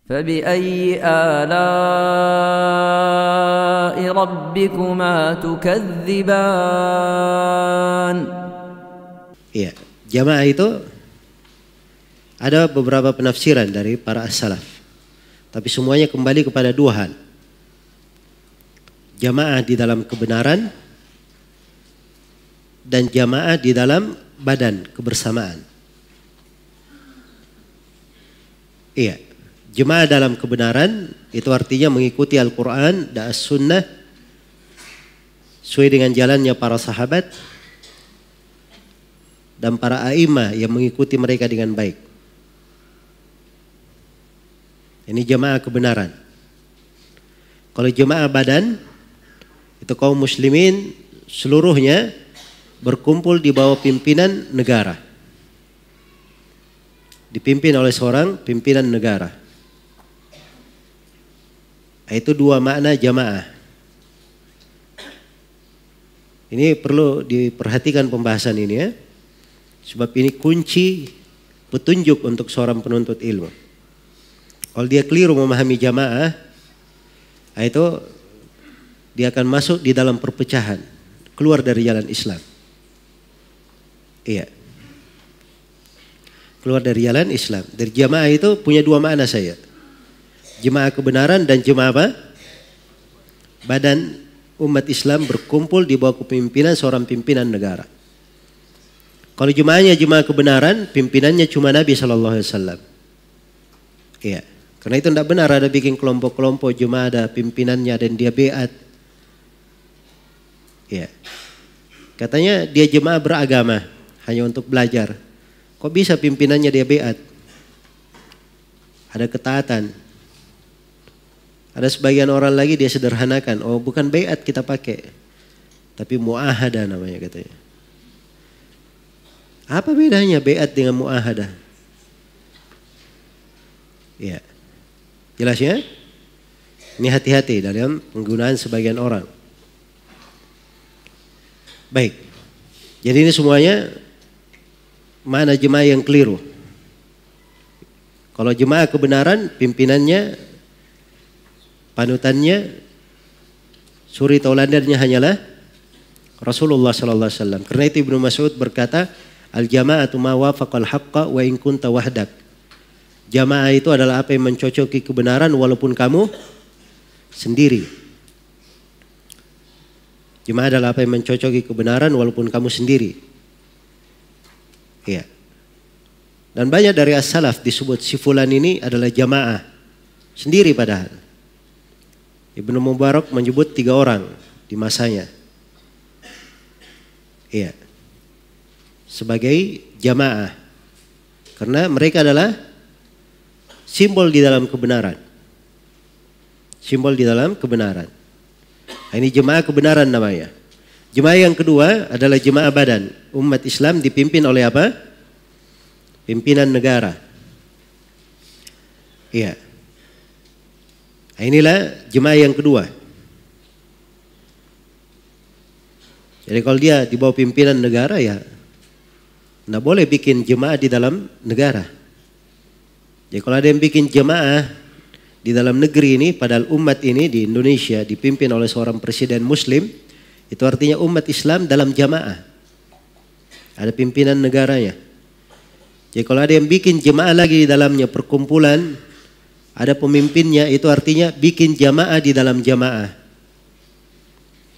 فبأي آلاء ربكما تكذبان. Iya, jamaah itu ada beberapa penafsiran dari para as-salaf. Tapi semuanya kembali kepada dua hal. Jamaah di dalam kebenaran dan jamaah di dalam badan kebersamaan. Iya, jamaah dalam kebenaran itu artinya mengikuti Al-Quran dan As-Sunnah sesuai dengan jalannya para sahabat dan para a'imah yang mengikuti mereka dengan baik. Ini jamaah kebenaran. Kalau jamaah badan itu kaum muslimin seluruhnya berkumpul di bawah pimpinan negara. Dipimpin oleh seorang pimpinan negara. Itu dua makna jamaah. Ini perlu diperhatikan pembahasan ini ya. Sebab ini kunci petunjuk untuk seorang penuntut ilmu. Kalau dia keliru memahami jamaah, itu dia akan masuk di dalam perpecahan, keluar dari jalan Islam. Iya. Keluar dari jalan Islam. Dari jamaah itu punya dua makna saya. Jemaah kebenaran dan jemaah apa? Badan umat Islam berkumpul di bawah kepemimpinan seorang pimpinan negara. Kalau jemaahnya jemaah kebenaran, pimpinannya cuma Nabi SAW. Iya. Karena itu tidak benar ada bikin kelompok-kelompok jemaah ada pimpinannya dan dia beat. Iya. Katanya dia jemaah beragama hanya untuk belajar. Kok bisa pimpinannya dia beat? Ada ketaatan. Ada sebagian orang lagi dia sederhanakan. Oh bukan beat kita pakai. Tapi mu'ahadah namanya katanya. Apa bedanya beat dengan mu'ahadah? Ya. Jelas ya? Ini hati-hati dalam penggunaan sebagian orang. Baik. Jadi ini semuanya mana jemaah yang keliru. Kalau jemaah kebenaran pimpinannya, panutannya, suri tauladannya hanyalah Rasulullah SAW. Karena itu Ibnu Mas'ud berkata, al-jama'atu ma wafaqal haqqa wa in kunta wahdak. Jamaah itu adalah apa yang mencocoki kebenaran walaupun kamu sendiri. Jamaah adalah apa yang mencocoki kebenaran walaupun kamu sendiri. Iya. Dan banyak dari as-salaf disebut si fulan ini adalah jamaah sendiri padahal. Ibnu Mubarak menyebut 3 orang di masanya. Iya. Sebagai jamaah. Karena mereka adalah simbol di dalam kebenaran. Simbol di dalam kebenaran. Nah, ini jemaah kebenaran namanya. Jemaah yang kedua adalah jemaah badan. Umat Islam dipimpin oleh apa? Pimpinan negara. Iya. Nah, inilah jemaah yang kedua. Jadi kalau dia di bawah pimpinan negara ya tidak boleh bikin jemaah di dalam negara. Jadi kalau ada yang bikin jemaah di dalam negeri ini, padahal umat ini di Indonesia dipimpin oleh seorang presiden muslim, itu artinya umat Islam dalam jamaah. Ada pimpinan negaranya. Jadi kalau ada yang bikin jemaah lagi di dalamnya perkumpulan, ada pemimpinnya, itu artinya bikin jamaah di dalam jamaah.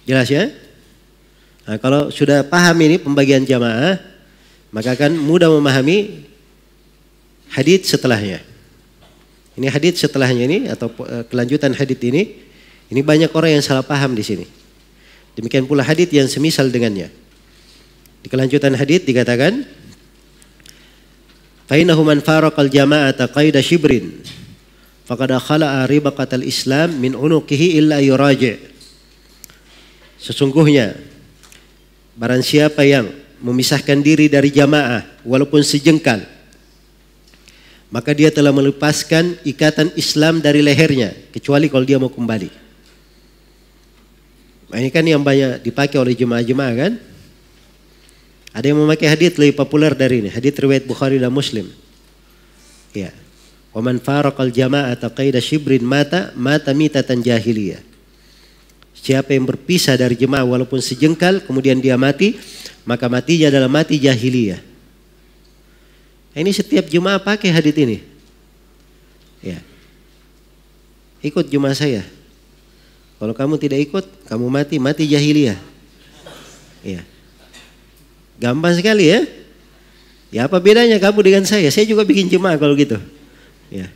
Jelas ya? Nah, kalau sudah paham ini pembagian jamaah, maka akan mudah memahami hadits setelahnya. Ini hadits setelahnya ini atau kelanjutan hadits ini banyak orang yang salah paham di sini. Demikian pula hadits yang semisal dengannya. Di kelanjutan hadits dikatakan, fa innahu man faraqal jama'ata qaida shibrin faqad khala'a ribaqatal Islam min unuqihi illa yuraji'. Sesungguhnya barang siapa yang memisahkan diri dari jamaah walaupun sejengkal, maka dia telah melepaskan ikatan Islam dari lehernya, kecuali kalau dia mau kembali. Nah, ini kan yang banyak dipakai oleh jemaah-jemaah kan. Ada yang memakai hadits lebih populer dari ini, hadits riwayat Bukhari dan Muslim. Ya. Wa man faraqal jama'ata qaida shibrin mata mitatan jahiliyah. Siapa yang berpisah dari jemaah walaupun sejengkal kemudian dia mati, maka matinya adalah mati jahiliyah. Ini setiap jemaah pakai hadits ini. Ya. Ikut jemaah saya. Kalau kamu tidak ikut, kamu mati jahiliyah. Ya. Gampang sekali ya. Ya apa bedanya kamu dengan saya? Saya juga bikin jemaah kalau gitu. Ya.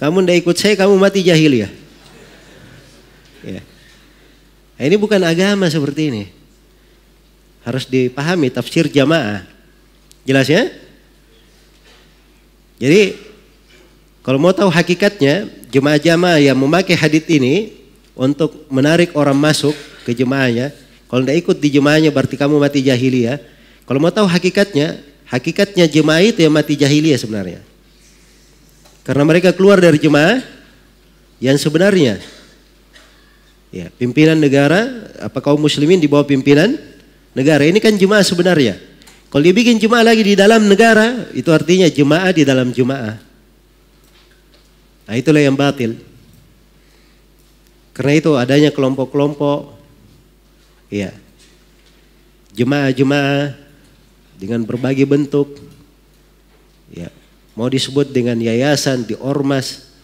Kamu tidak ikut saya, kamu mati jahiliyah. Ya. Nah, ini bukan agama seperti ini. Harus dipahami tafsir jamaah. Jelas ya? Jadi kalau mau tahu hakikatnya, jemaah-jemaah yang memakai hadits ini untuk menarik orang masuk ke jemaahnya, kalau tidak ikut di jemaahnya berarti kamu mati jahiliyah. Kalau mau tahu hakikatnya jemaah itu yang mati jahiliyah sebenarnya. Karena mereka keluar dari jemaah yang sebenarnya. Ya, pimpinan negara, apa kaum muslimin di bawah pimpinan negara. Ini kan jemaah sebenarnya. Kalau dia bikin jemaah lagi di dalam negara, itu artinya jemaah di dalam jemaah. Nah, itulah yang batil. Karena itu adanya kelompok-kelompok, ya, jemaah-jemaah dengan berbagai bentuk, ya, mau disebut dengan yayasan, di ormas,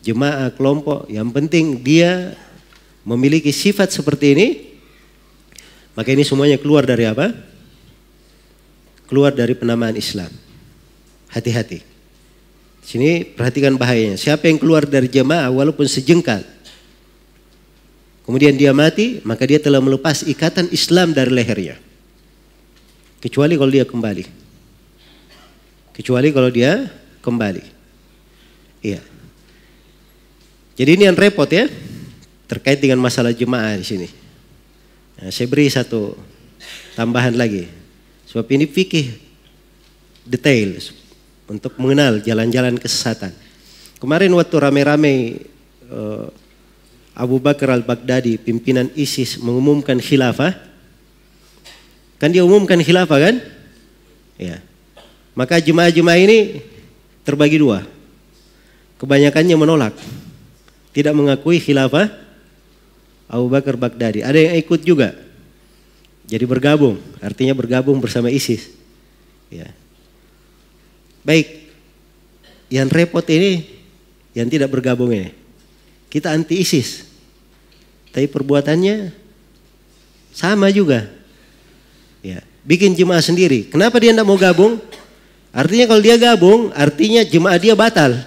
jemaah, kelompok, yang penting dia memiliki sifat seperti ini, maka ini semuanya keluar dari apa? Keluar dari penamaan Islam. Hati-hati. Sini perhatikan bahayanya. Siapa yang keluar dari jemaah walaupun sejengkal, kemudian dia mati, maka dia telah melepas ikatan Islam dari lehernya. Kecuali kalau dia kembali. Iya. Jadi ini yang repot ya, terkait dengan masalah jemaah di sini. Nah, saya beri satu tambahan lagi. Sebab ini fikih detail untuk mengenal jalan-jalan kesesatan. Kemarin waktu rame-rame Abu Bakar al-Baghdadi, pimpinan ISIS, mengumumkan khilafah. Kan dia umumkan khilafah kan? Ya. Maka jemaah-jemaah ini terbagi dua. Kebanyakannya menolak. Tidak mengakui khilafah Abu Bakar Baghdadi. Ada yang ikut juga. Jadi bergabung, artinya bergabung bersama ISIS. Ya. Baik, yang repot ini, yang tidak bergabung ini. Kita anti ISIS, tapi perbuatannya sama juga. Ya. Bikin jemaah sendiri. Kenapa dia tidak mau gabung? Artinya kalau dia gabung, artinya jemaah dia batal.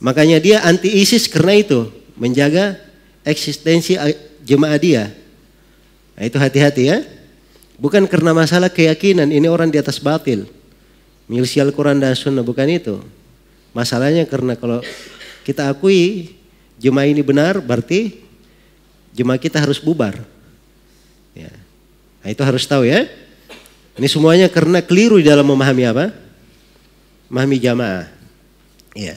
Makanya dia anti ISIS karena itu, menjaga eksistensi jemaah dia. Nah, itu hati-hati ya. Bukan karena masalah keyakinan, ini orang di atas batil. Milisi Al-Quran dan Sunnah, bukan itu. Masalahnya karena kalau kita akui jemaah ini benar, berarti jemaah kita harus bubar. Ya. Nah, itu harus tahu ya. Ini semuanya karena keliru di dalam memahami apa? Memahami jamaah. Ya.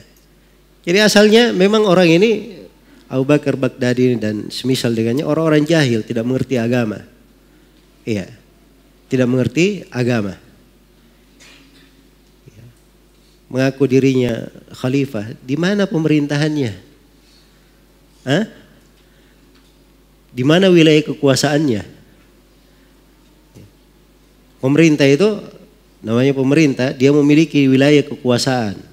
Jadi asalnya memang orang ini Abu Bakar Baghdadi dan semisal dengannya orang-orang jahil, tidak mengerti agama. Iya, tidak mengerti agama. Ya. Mengaku dirinya khalifah, di mana pemerintahannya? Hah? Di mana wilayah kekuasaannya? Pemerintah itu namanya pemerintah, dia memiliki wilayah kekuasaan.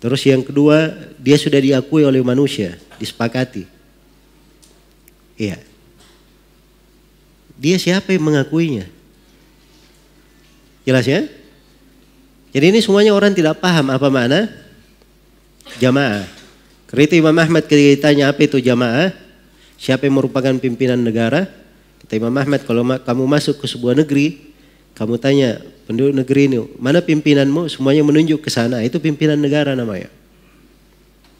Terus yang kedua, dia sudah diakui oleh manusia, disepakati. Iya. Dia siapa yang mengakuinya? Jelas ya? Jadi ini semuanya orang tidak paham apa makna jamaah. Karena itu Imam Ahmad ketika ditanya apa itu jamaah, siapa yang merupakan pimpinan negara? Kata Imam Ahmad, kalau kamu masuk ke sebuah negeri, kamu tanya penduduk negeri ini, mana pimpinanmu? Semuanya menunjuk ke sana. Itu pimpinan negara namanya.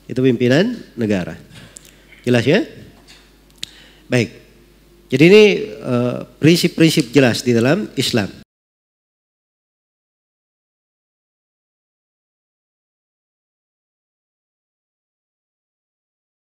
Itu pimpinan negara. Jelas ya? Baik. Jadi ini prinsip-prinsip jelas di dalam Islam.